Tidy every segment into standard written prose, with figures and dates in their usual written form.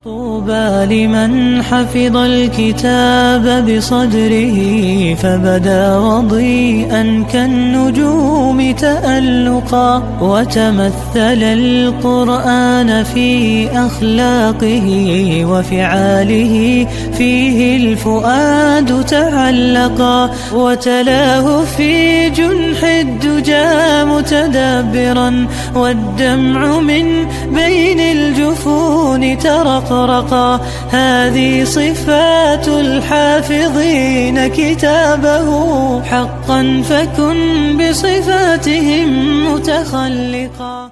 طوبى لمن حفظ الكتاب بصدره فبدا وضيئا كالنجوم تألقا وتمثل القرآن في أخلاقه وفعاله فيه الفؤاد تعلقا وتلاه في جنح الدجى متدبرا والدمع من بين الجفون ترقرقا هذه صفات الحافظين كتابه حقا فكن بصفاتهم متخلقا.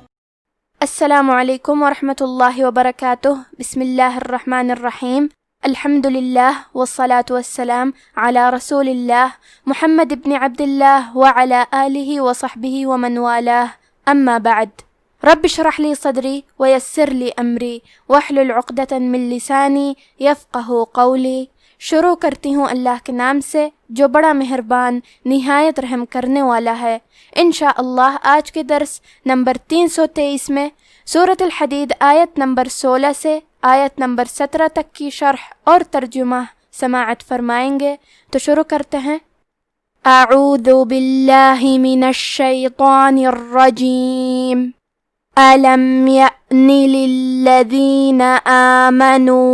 السلام علیکم ورحمۃ اللہ وبرکاتہ. بسم اللہ الرحمن الرحیم. الحمد للہ والصلاة والسلام علی رسول اللہ محمد ابن عبد اللہ وعلی آلہ وصحبہ ومن والاه. اما بعد. رب اشرح لی صدری ویسر لی امری واحلل عقدۃ من لسانی یفقہوا قولی. شروع کرتی ہوں اللہ کے نام سے جو بڑا مہربان نہایت رحم کرنے والا ہے. انشاءاللہ آج کے درس نمبر 323 میں سورۃ الحدید آیت نمبر 16 سے آیت نمبر 17 تک کی شرح اور ترجمہ سماعت فرمائیں گے. تو شروع کرتے ہیں. اعوذ باللہ من الشیطان الرجیم. أَلَمْ يَأْنِ لِلَّذِينَ آمَنُوا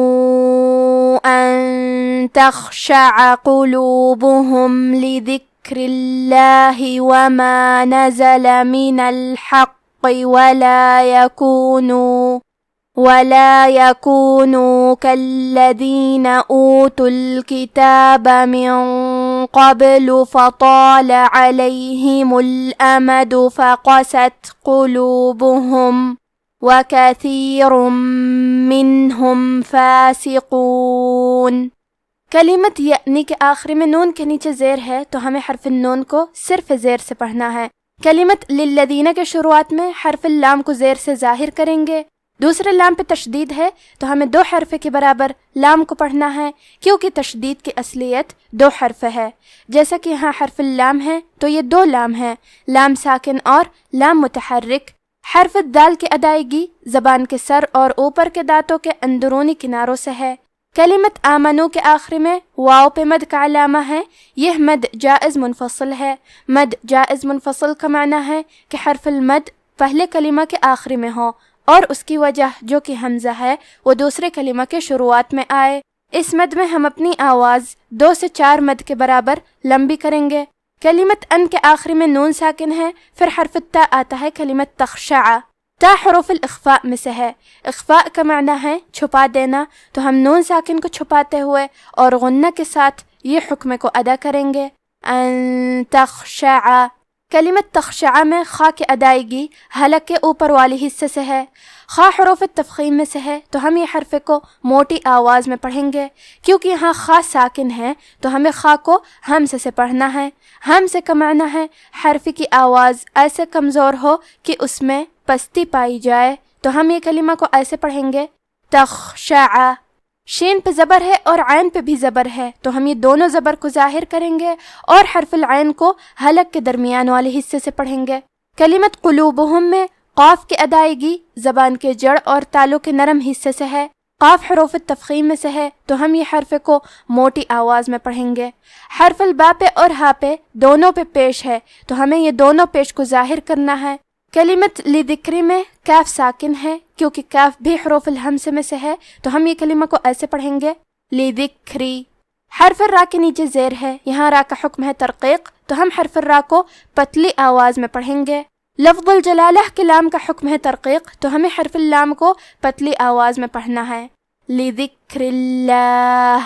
أَن تَخْشَعَ قُلُوبُهُمْ لِذِكْرِ اللَّهِ وَمَا نَزَلَ مِنَ الْحَقِّ وَلَا يَكُونُوا كَالَّذِينَ أُوتُوا الْكِتَابَ مِن قبل فطال عليهم الأمد فقست قلوبهم وكثير منهم فاسقون. کلمت یعنی کے آخری میں نون کے نیچے زیر ہے تو ہمیں حرف النون کو صرف زیر سے پڑھنا ہے. کلمت للذین کے شروعات میں حرف اللام کو زیر سے ظاہر کریں گے. دوسرے لام پہ تشدید ہے تو ہمیں 2 حرف کے برابر لام کو پڑھنا ہے کیونکہ تشدید کی اصلیت 2 حرف ہے. جیسا کہ یہاں حرف اللام ہے تو یہ 2 لام ہیں، لام ساکن اور لام متحرک. حرف الدال کی ادائیگی زبان کے سر اور اوپر کے دانتوں کے اندرونی کناروں سے ہے. کلمت آمنو کے آخری میں واو پہ مد کا علامہ ہے. یہ مد جائز منفصل ہے. مد جائز منفصل کا معنی ہے کہ حرف المد پہلے کلمہ کے آخری میں ہو اور اس کی وجہ جو کہ حمزہ ہے وہ دوسرے کلمہ کے شروعات میں آئے. اس مد میں ہم اپنی آواز 2 سے 4 مد کے برابر لمبی کریں گے. کلمت ان کے آخری میں نون ساکن ہے. پھر حرف التا آتا ہے. کلمت تخشع تا حروف الاخفاء میں سے ہے. اخفاء کا معنی ہے چھپا دینا، تو ہم نون ساکن کو چھپاتے ہوئے اور غنہ کے ساتھ یہ حکم کو ادا کریں گے. ان تخشع. کلمت تخشع میں خا کی ادائیگی حلق کے اوپر والی حصے سے ہے. خا حروف تفخیم میں سے ہے تو ہم یہ حرف کو موٹی آواز میں پڑھیں گے. کیونکہ یہاں خا ساکن ہے تو ہمیں خا کو ہمزے سے پڑھنا ہے. ہمزے کا معنی ہے حرف کی آواز ایسے کمزور ہو کہ اس میں پستی پائی جائے. تو ہم یہ کلمہ کو ایسے پڑھیں گے تخشع. شین پہ زبر ہے اور عین پہ بھی زبر ہے تو ہم یہ دونوں زبر کو ظاہر کریں گے اور حرف العین کو حلق کے درمیان والے حصے سے پڑھیں گے. کلمت قلوبہم میں قاف کی ادائیگی زبان کے جڑ اور تالوں کے نرم حصے سے ہے. قاف حروف تفخیم میں سے ہے تو ہم یہ حرف کو موٹی آواز میں پڑھیں گے. حرف البا پہ اور ہا پہ دونوں پہ پیش ہے تو ہمیں یہ دونوں پیش کو ظاہر کرنا ہے. کلمت لذکری میں کاف ساکن ہے کیونکہ کاف بھی حروف الہمزہ میں سے ہے تو ہم یہ کلمہ کو ایسے پڑھیں گے لذکری. حرف الرا کے نیچے زیر ہے. یہاں را کا حکم ہے ترقیق تو ہم حرف الرا کو پتلی آواز میں پڑھیں گے. لفظ الجلالہ کے لام کا حکم ہے ترقیق تو ہمیں حرف اللام کو پتلی آواز میں پڑھنا ہے لذکر اللہ.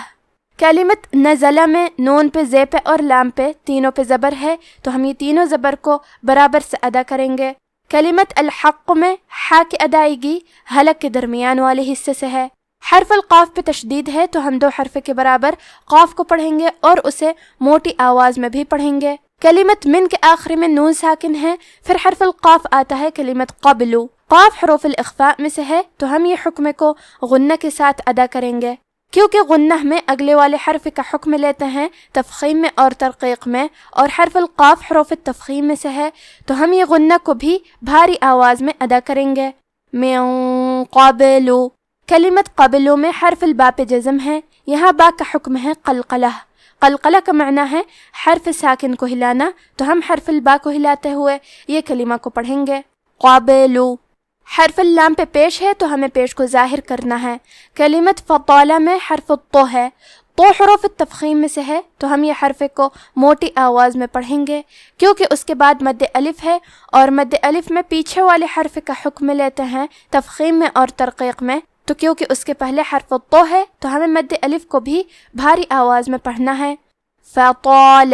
کلمت نزلہ میں نون پہ زے پہ اور لام پہ تینوں پہ زبر ہے تو ہم یہ تینوں زبر کو برابر سے ادا کریں گے. کلمت الحق میں حا کی ادائیگی حلق کے درمیان والے حصے سے ہے. حرف القاف پہ تشدید ہے تو ہم 2 حرف کے برابر قاف کو پڑھیں گے اور اسے موٹی آواز میں بھی پڑھیں گے. کلمت من کے آخری میں نون ساکن ہے. پھر حرف القاف آتا ہے. کلمت قبلو قاف حروف الاخفاء میں سے ہے تو ہم یہ حکم کو غنہ کے ساتھ ادا کریں گے. کیونکہ غنہ میں اگلے والے حرف کا حکم لیتے ہیں تفخیم میں اور ترقیق میں، اور حرف القاف حروف التفخیم میں سے ہے تو ہم یہ غنہ کو بھی بھاری آواز میں ادا کریں گے. من قبل. کلمت قبلو میں حرف البا پہ جزم ہے، یہاں با کا حکم ہے قلقلہ۔ قلقلہ کا معنی ہے حرف ساکن کو ہلانا، تو ہم حرف البا کو ہلاتے ہوئے یہ کلمہ کو پڑھیں گے۔ قابلو حرف اللام پہ پیش ہے تو ہمیں پیش کو ظاہر کرنا ہے۔ کلمت فطالہ میں حرف الطو ہے، تو حروف التفخیم میں سے ہے، تو ہم یہ حرف کو موٹی آواز میں پڑھیں گے کیونکہ اس کے بعد مد الف ہے، اور مد الف میں پیچھے والے حرف کا حکم لیتے ہیں تفخیم میں اور ترقیق میں، تو کیونکہ اس کے پہلے حرف الطو ہے تو ہمیں مد الف کو بھی بھاری آواز میں پڑھنا ہے۔ فطال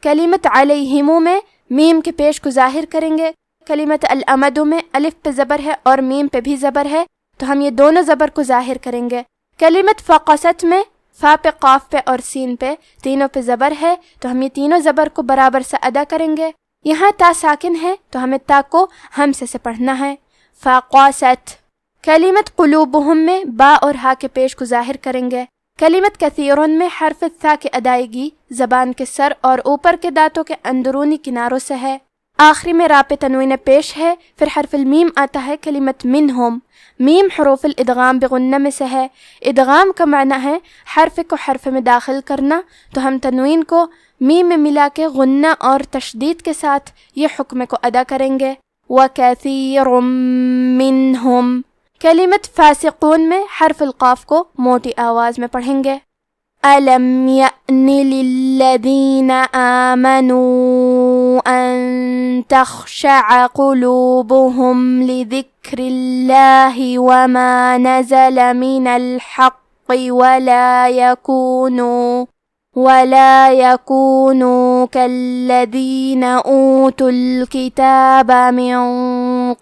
کلمت علیہم میں میم کے پیش کو ظاہر کریں گے۔ کلمت الامد میں الف پہ زبر ہے اور میم پہ بھی زبر ہے، تو ہم یہ دونوں زبر کو ظاہر کریں گے۔ کلمت فقست میں فا پہ، قاف پہ اور سین پہ تینوں پہ زبر ہے، تو ہم یہ تینوں زبر کو برابر سے ادا کریں گے۔ یہاں تا ساکن ہے تو ہمیں تا کو ہمزے سے پڑھنا ہے۔ فقاست کلمت قلوبہم میں با اور ہا کے پیش کو ظاہر کریں گے۔ کلمت کثیرن میں حرف ثا کی ادائیگی زبان کے سر اور اوپر کے دانتوں کے اندرونی کناروں سے ہے۔ آخری میں را پہ تنوین پیش ہے، پھر حرف المیم آتا ہے۔ کلمت منہم میم حروف الادغام بغنہ میں سے ہے۔ ادغام کا معنی ہے حرف کو حرف میں داخل کرنا، تو ہم تنوین کو میم میں ملا کے غنہ اور تشدید کے ساتھ یہ حکم کو ادا کریں گے۔ وَكَثِيرٌ مِّنْهُمْ کلمت فاسقون میں حرف القاف کو موٹی آواز میں پڑھیں گے۔ أَلَمْ يَأْنِ لِلَّذِينَ آمَنُوا أَن تَخْشَعَ قُلُوبُهُمْ لِذِكْرِ اللَّهِ وَمَا نَزَلَ مِنَ الْحَقِّ وَلَا يَكُونُوا كَالَّذِينَ أُوتُوا الْكِتَابَ مِن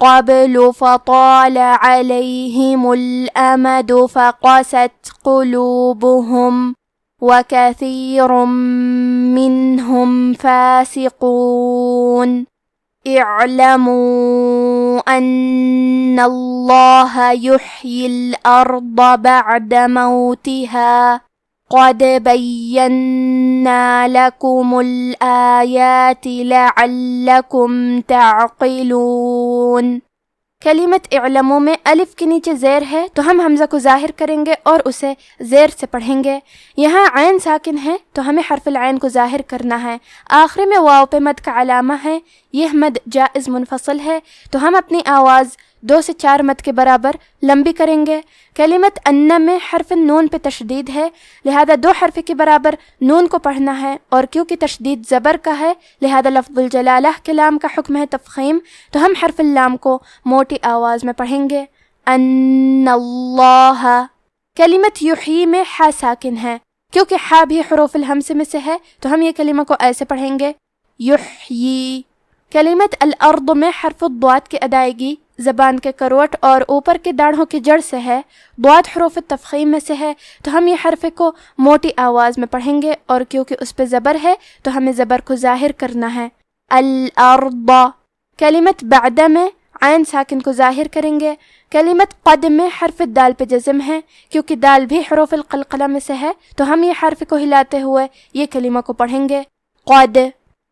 قَبْلُ فَطَالَ عَلَيْهِمُ الْأَمَدُ فَقَسَتْ قُلُوبُهُمْ وَكَثِيرٌ مِّنْهُمْ فَاسِقُونَ اعْلَمُوا أَنَّ اللَّهَ يُحْيِي الْأَرْضَ بَعْدَ مَوْتِهَا قَدْ بَيَّنَّا لَكُمُ الْآيَاتِ لَعَلَّكُمْ تَعْقِلُونَ کلمت اعلموا میں الف کے نیچے زیر ہے تو ہم حمزہ کو ظاہر کریں گے اور اسے زیر سے پڑھیں گے۔ یہاں عین ساکن ہے تو ہمیں حرف العین کو ظاہر کرنا ہے۔ آخری میں واو پہ مد کا علامہ ہے، یہ مد جائز منفصل ہے، تو ہم اپنی آواز 2 سے 4 مد کے برابر لمبی کریں گے۔ کلمت ان میں حرف نون پہ تشدید ہے، لہذا 2 حرف کے برابر نون کو پڑھنا ہے، اور کیونکہ تشدید زبر کا ہے لہذا لفظ الجلالہ کے لام کا حکم ہے تفخیم، تو ہم حرف اللام کو موٹی آواز میں پڑھیں گے۔ ان اللہ کلمت یحیی میں حا ساکن ہے، کیونکہ حا بھی حروف الہمز میں سے ہے تو ہم یہ کلمہ کو ایسے پڑھیں گے یحیی۔ کلمت الارض میں حرف الضاد کی ادائیگی زبان کے کروٹ اور اوپر کے داڑھوں کی جڑ سے ہے، ضاد حروف تفخیم میں سے ہے، تو ہم یہ حرف کو موٹی آواز میں پڑھیں گے، اور کیونکہ اس پہ زبر ہے تو ہمیں زبر کو ظاہر کرنا ہے۔ الارض کلمت بعد میں عین ساکن کو ظاہر کریں گے۔ کلمت قد میں حرف دال پہ جزم ہے، کیونکہ دال بھی حروف القلقلہ میں سے ہے، تو ہم یہ حرف کو ہلاتے ہوئے یہ کلمہ کو پڑھیں گے قد۔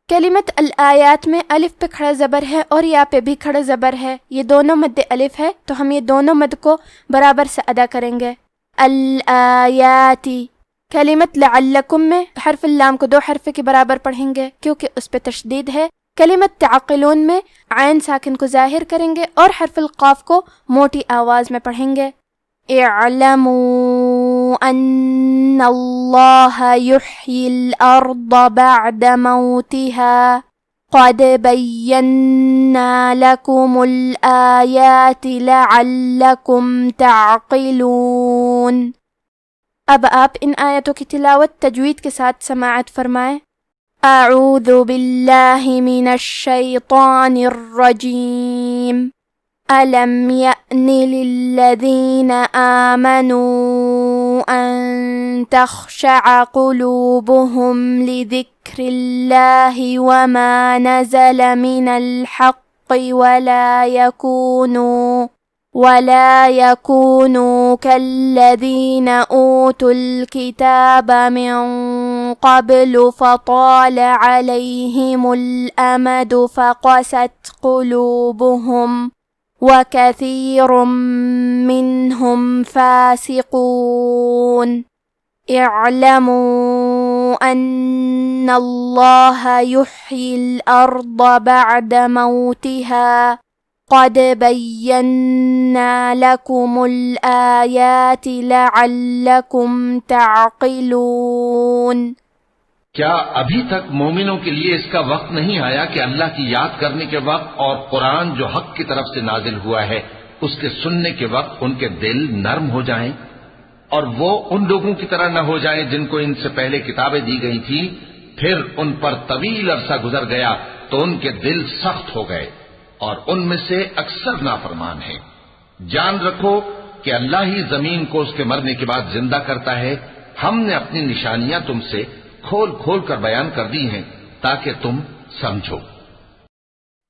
کلمت الآیات میں الف پہ کھڑا زبر ہے اور یا پہ بھی کھڑا زبر ہے، یہ دونوں مد الف ہے، تو ہم یہ دونوں مد کو برابر سے ادا کریں گے۔ الآیاتی کلمت لعلکم میں حرف اللام کو 2 حرف کے برابر پڑھیں گے کیونکہ اس پہ تشدید ہے۔ کلمت تعقلون میں عین ساکن کو ظاہر کریں گے اور حرف القاف کو موٹی آواز میں پڑھیں گے۔ اعلموا ان اللہ یحیی الارض بعد موتها قد بیننا لکم الآیات لعلکم تعقلون۔ اب آپ ان آیتوں کی تلاوت تجوید کے ساتھ سماعت فرمائیں۔ اعوذ باللہ من الشیطان الرجیم۔ أَلَمْ يَأْنِ لِلَّذِينَ آمَنُوا أَن تَخْشَعَ قُلُوبُهُمْ لِذِكْرِ اللَّهِ وَمَا نَزَلَ مِنَ الْحَقِّ وَلَا يَكُونُوا كَالَّذِينَ أُوتُوا الْكِتَابَ مِن قَبْلُ فَطَالَ عَلَيْهِمُ الْأَمَدُ فَقَسَتْ قُلُوبُهُمْ وكثير منهم فاسقون اعلموا أن الله يحيي الأرض بعد موتها قد بينا لكم الآيات لعلكم تعقلون۔ کیا ابھی تک مومنوں کے لیے اس کا وقت نہیں آیا کہ اللہ کی یاد کرنے کے وقت اور قرآن جو حق کی طرف سے نازل ہوا ہے اس کے سننے کے وقت ان کے دل نرم ہو جائیں اور وہ ان لوگوں کی طرح نہ ہو جائیں جن کو ان سے پہلے کتابیں دی گئی تھی، پھر ان پر طویل عرصہ گزر گیا تو ان کے دل سخت ہو گئے اور ان میں سے اکثر نافرمان ہیں۔ جان رکھو کہ اللہ ہی زمین کو اس کے مرنے کے بعد زندہ کرتا ہے۔ ہم نے اپنی نشانیاں تم سے کھول کھول کر بیان کر دی ہیں تاکہ تم سمجھو۔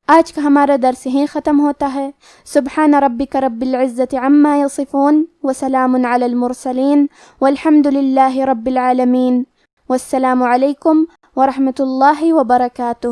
آج کا ہمارا درس یہیں ختم ہوتا ہے۔ سبحان ربک رب العزت عما یصفون وسلام علی المرسلین والحمد للہ رب العالمین، والسلام علیکم ورحمۃ اللہ وبرکاتہ۔